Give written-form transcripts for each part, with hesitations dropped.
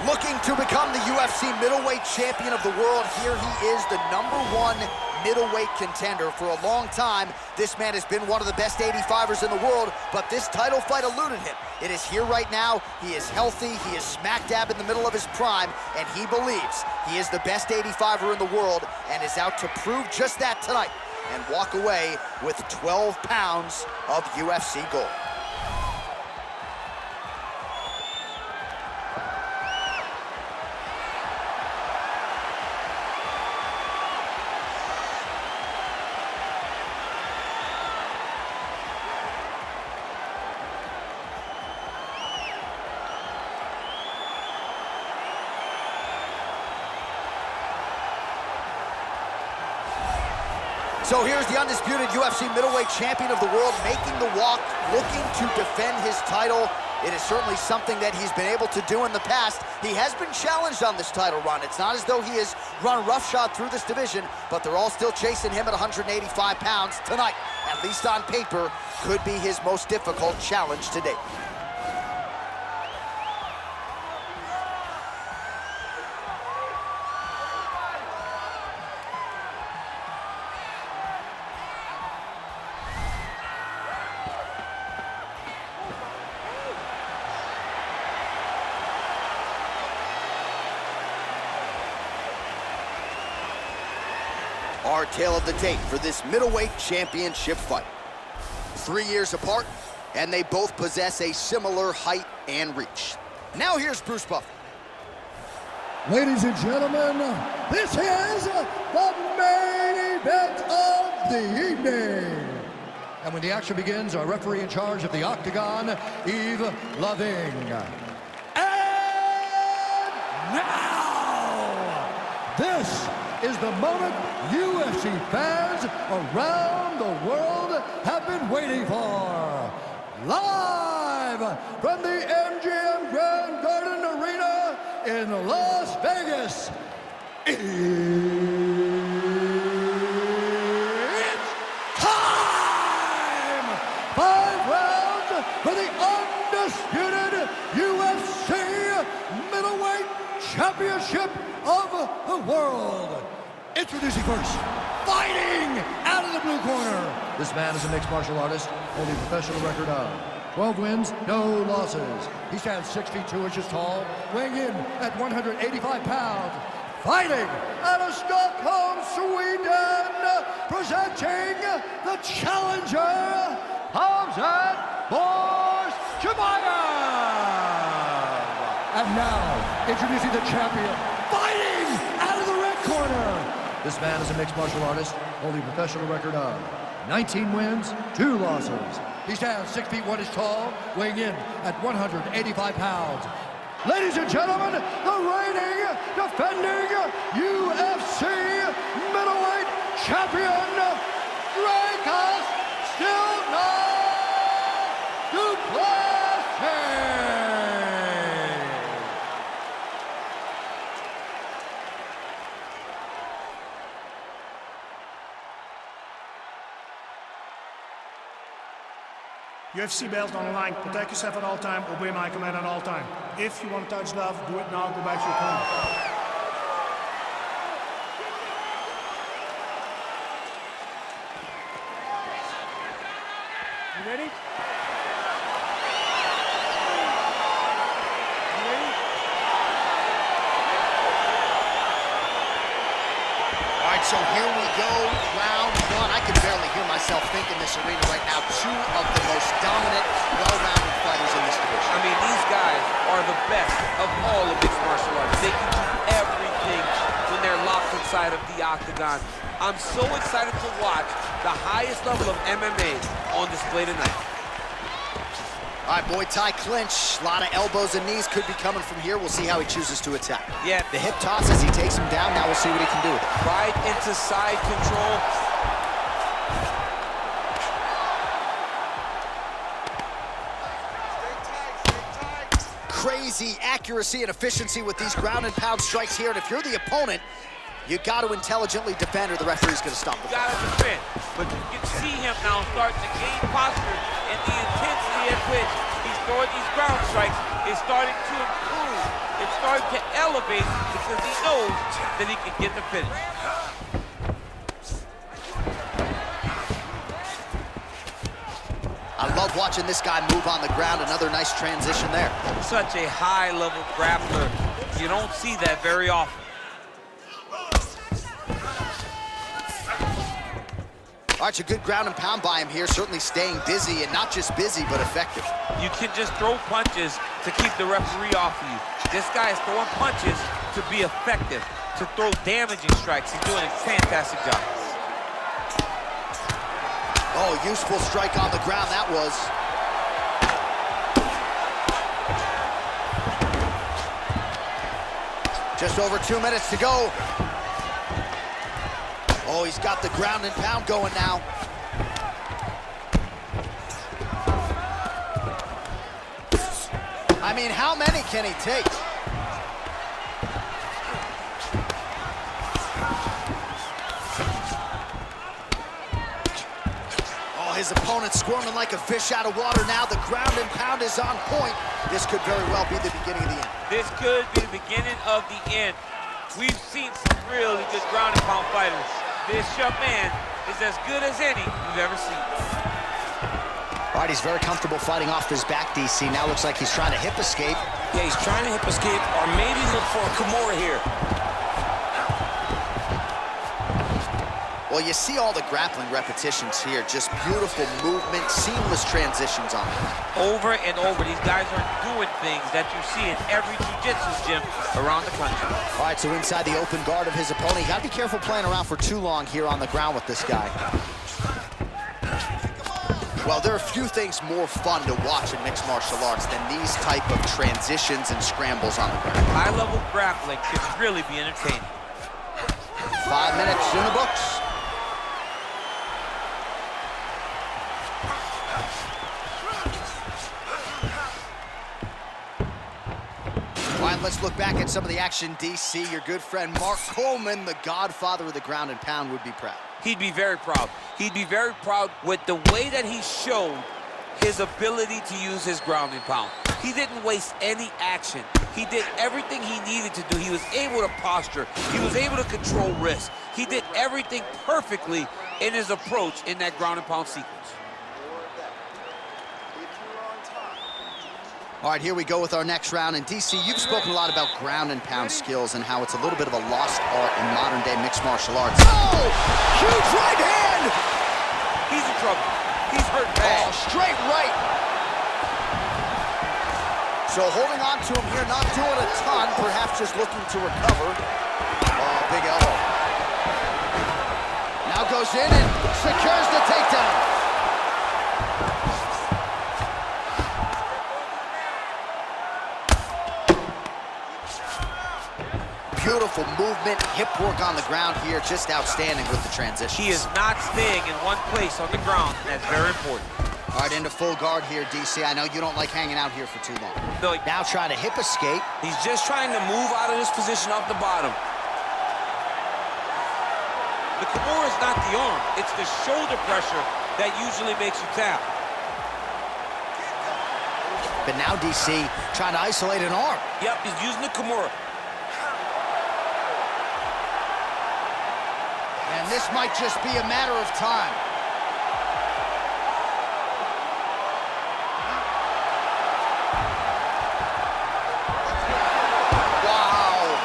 Looking to become the UFC middleweight champion of the world, here he is, the #1 middleweight contender. For a long time, this man has been one of the best 85ers in the world, but this title fight eluded him. It is here right now. He is healthy. He is smack dab in the middle of his prime, and he believes he is the best 85er in the world and is out to prove just that tonight and walk away with 12 pounds of UFC gold. So here's the undisputed UFC middleweight champion of the world making the walk, looking to defend his title. It is certainly something that he's been able to do in the past. He has been challenged on this title run. It's not as though he has run roughshod through this division, but they're all still chasing him at 185 pounds tonight. At least on paper, could be his most difficult challenge to date. Our tale of the tape for this middleweight championship fight. 3 years apart, and they both possess a similar height and reach. Now here's Bruce Buffer. Ladies and gentlemen, this is the main event of the evening. And when the action begins, our referee in charge of the Octagon, Yves Lavigne. And now, this is the moment UFC fans around the world have been waiting for. Live from the MGM Grand Garden Arena in Las Vegas, it's time! 5 rounds for the undisputed UFC middleweight championship of the world. Introducing first, fighting out of the blue corner. This man is a mixed martial artist, holding a professional record of 12 wins, no losses. He stands 6 feet 2 inches tall, weighing in at 185 pounds. Fighting out of Stockholm, Sweden, presenting the challenger, Khamzat Chimaev. And now, introducing the champion, fighting out of the red corner. This man is a mixed martial artist, holding a professional record of 19 wins, 2 losses. He stands 6 feet 1 inches tall, weighing in at 185 pounds. Ladies and gentlemen, the reigning, defending UFC middleweight champion, Dricus Du Plessis. UFC belt on the line. Protect yourself at all time. Obey my command at all time. If you want to touch love, do it now. Go back to your corner. You ready? You ready? All right, so here we go, round 1. I can barely hear myself think in this arena right now. 2 of the most dominant, well-rounded fighters in this division. I mean, these guys are the best of all of mixed martial arts. They can do everything when they're locked inside of the octagon. I'm so excited to watch the highest level of MMA on display tonight. All right, Muay Thai clinch. A lot of elbows and knees could be coming from here. We'll see how he chooses to attack. Yeah. The hip toss as he takes him down. Now we'll see what he can do with it. Right into side control. Crazy accuracy and efficiency with these ground and pound strikes here. And if you're the opponent, you got to intelligently defend or the referee's going to stop the fight. You got to defend. But you can see him now start to gain posture and the intensity at which he's throwing these ground strikes is starting to improve. It's starting to elevate because he knows that he can get the finish. I love watching this guy move on the ground. Another nice transition there. Such a high-level grappler. You don't see that very often. All right, a good ground and pound by him here, certainly staying busy, and not just busy, but effective. You can just throw punches to keep the referee off of you. This guy is throwing punches to be effective, to throw damaging strikes. He's doing a fantastic job. Oh, useful strike on the ground, that was. Just over 2 minutes to go. Oh, he's got the ground and pound going now. I mean, how many can he take? Oh, his opponent's squirming like a fish out of water now. The ground and pound is on point. This could very well be the beginning of the end. This could be the beginning of the end. We've seen some really good ground and pound fighters. This young man is as good as any you've ever seen. All right, he's very comfortable fighting off his back, DC. Now looks like he's trying to hip escape. Yeah, he's trying to hip escape or maybe look for a Kimura here. Well, you see all the grappling repetitions here. Just beautiful movement, seamless transitions on it. Over and over, these guys are doing things that you see in every jiu-jitsu gym around the country. All right, so inside the open guard of his opponent. You gotta be careful playing around for too long here on the ground with this guy. Well, there are few things more fun to watch in mixed martial arts than these type of transitions and scrambles on the ground. High-level grappling can really be entertaining. 5 minutes in the books. All right, let's look back at some of the action, DC. Your good friend Mark Coleman, the godfather of the ground and pound, would be proud. He'd be very proud. He'd be very proud with the way that he showed his ability to use his ground and pound. He didn't waste any action. He did everything he needed to do. He was able to posture. He was able to control wrist. He did everything perfectly in his approach in that ground and pound sequence. All right, here we go with our next round. And DC, you've spoken a lot about ground and pound skills and how it's a little bit of a lost art in modern day mixed martial arts. Oh, huge right hand! He's in trouble. He's hurt bad. Oh, straight right. So holding on to him here, not doing a ton, perhaps just looking to recover. Oh, big elbow. Now goes in and secures the takedown. Beautiful movement, hip work on the ground here, just outstanding with the transition. He is not staying in one place on the ground, and that's very important. All right, into full guard here, DC. I know you don't like hanging out here for too long. No, now trying to hip escape. He's just trying to move out of this position off the bottom. the Kimura is not the arm, it's the shoulder pressure that usually makes you tap. But now DC trying to isolate an arm. Yep, he's using the Kimura. And this might just be a matter of time. Wow.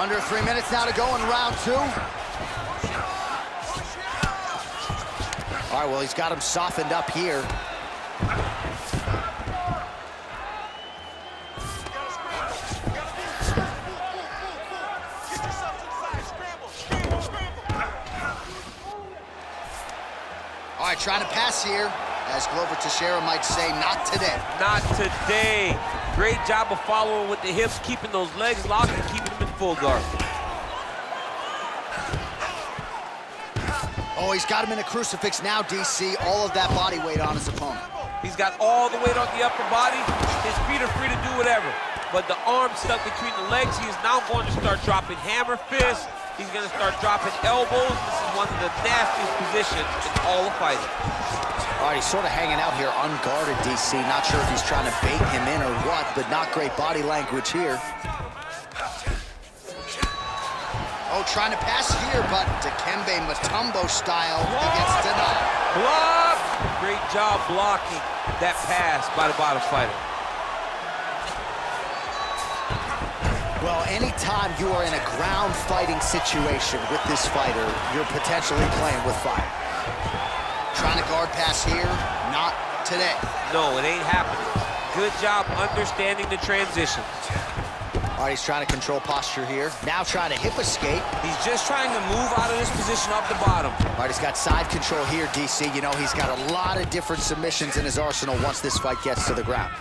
Under 3 minutes now to go in round two. All right, well, he's got him softened up here. All right, trying to pass here, as Glover Teixeira might say, not today. Not today. Great job of following with the hips, keeping those legs locked and keeping them in full guard. Oh, he's got him in a crucifix now, DC. All of that body weight on his opponent. He's got all the weight on the upper body. His feet are free to do whatever. But the arm stuck between the legs, he is now going to start dropping hammer fists, He's going to start dropping elbows. This is one of the nastiest positions in all of fighting. All right, he's sort of hanging out here unguarded, DC. Not sure if he's trying to bait him in or what, but not great body language here. Oh, trying to pass here, but Dikembe Mutombo style, he gets denied. Block! Great job blocking that pass by the bottom fighter. Well, anytime you are in a ground fighting situation with this fighter, you're potentially playing with fire. Trying to guard pass here, not today. No, it ain't happening. Good job understanding the transition. All right, he's trying to control posture here. Now trying to hip escape. He's just trying to move out of this position off the bottom. All right, he's got side control here, DC. You know, he's got a lot of different submissions in his arsenal once this fight gets to the ground.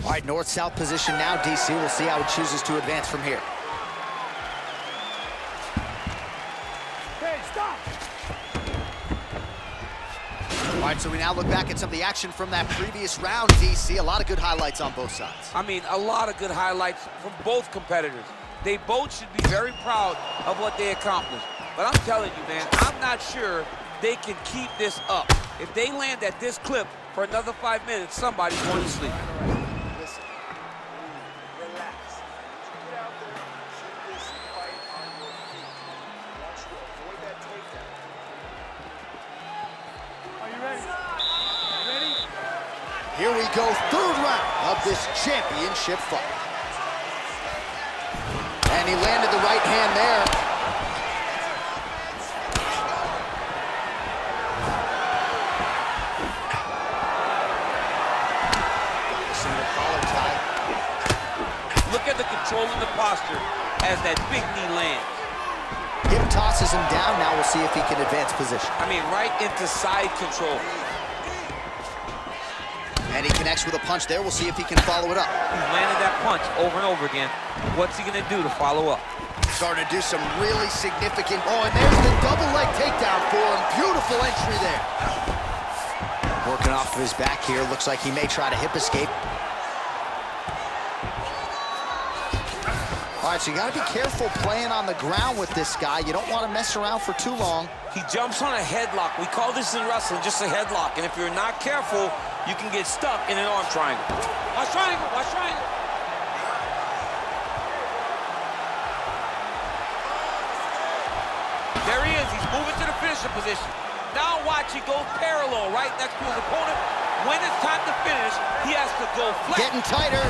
All right, north-south position now, DC. We'll see how he chooses to advance from here. Hey, stop! All right, so we now look back at some of the action from that previous round, DC. A lot of good highlights on both sides. I mean, a lot of good highlights from both competitors. They both should be very proud of what they accomplished. But I'm telling you, man, I'm not sure they can keep this up. If they land at this clip for another 5 minutes, somebody's going to sleep. Listen, relax. Get out there and keep this fight on your feet. I want you to avoid that takedown. Are you ready? Here we go, third round of this championship fight. And he landed the right hand there. Single collar tie. Look at the control and the posture as that big knee lands. Hip tosses him down. Now we'll see if he can advance position. I mean, right into side control. And he connects with a punch there. We'll see if he can follow it up. He's landed that punch over and over again. What's he going to do to follow up? Starting to do some really significant... Oh, and there's the double leg takedown for him. Beautiful entry there. Working off of his back here. Looks like he may try to hip escape. All right, so you got to be careful playing on the ground with this guy. You don't want to mess around for too long. He jumps on a headlock. We call this in wrestling just a headlock. And if you're not careful, you can get stuck in an arm triangle. Watch triangle, watch triangle. There he is, he's moving to the finisher position. Now watch, he goes parallel right next to his opponent. When it's time to finish, he has to go flat. Getting tighter.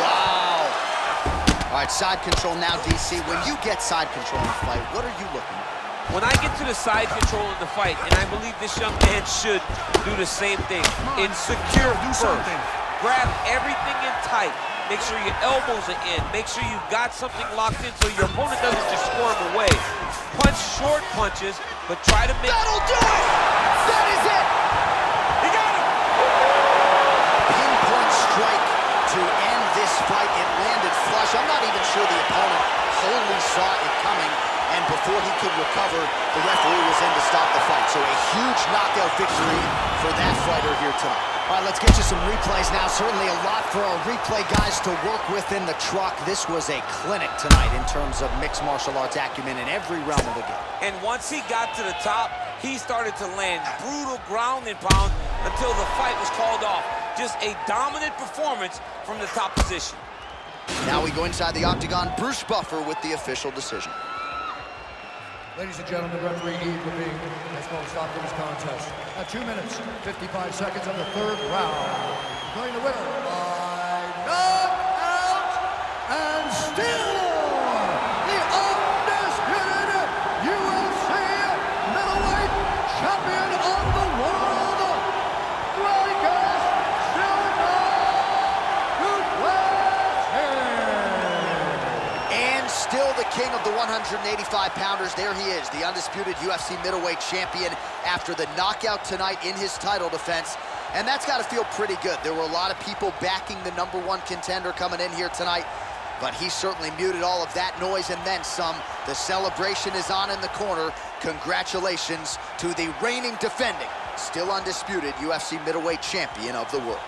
Wow. All right, side control now, DC. When you get side control in the fight, what are you looking at? When I get to the side control in the fight, and I believe this young man should do the same thing, it's secure first. Grab everything in tight. Make sure your elbows are in. Make sure you've got something locked in so your opponent doesn't just squirm away. Punch short punches, but try to make... That'll do it! That is it! He got him! Pinpoint strike to end this fight. It landed flush. I'm not even sure the opponent wholly saw it coming. And before he could recover, the referee was in to stop the fight. So a huge knockout victory for that fighter here tonight. All right, let's get you some replays now. Certainly a lot for our replay guys to work with in the truck. This was a clinic tonight in terms of mixed martial arts acumen in every realm of the game. And once he got to the top, he started to land brutal ground and pound until the fight was called off. Just a dominant performance from the top position. Now we go inside the octagon. Bruce Buffer with the official decision. Ladies and gentlemen, referee Yves Levine has called a stop to this contest at 2 minutes, 55 seconds of the third round. Declaring the winner by knockout and still the undisputed UFC middleweight champion of the world, Dricus Du Plessis. And still the king of the 185-pounders. There he is, the undisputed UFC middleweight champion after the knockout tonight in his title defense. And that's got to feel pretty good. There were a lot of people backing the #1 contender coming in here tonight, but he certainly muted all of that noise and then some. The celebration is on in the corner. Congratulations to the reigning, defending, still undisputed UFC middleweight champion of the world.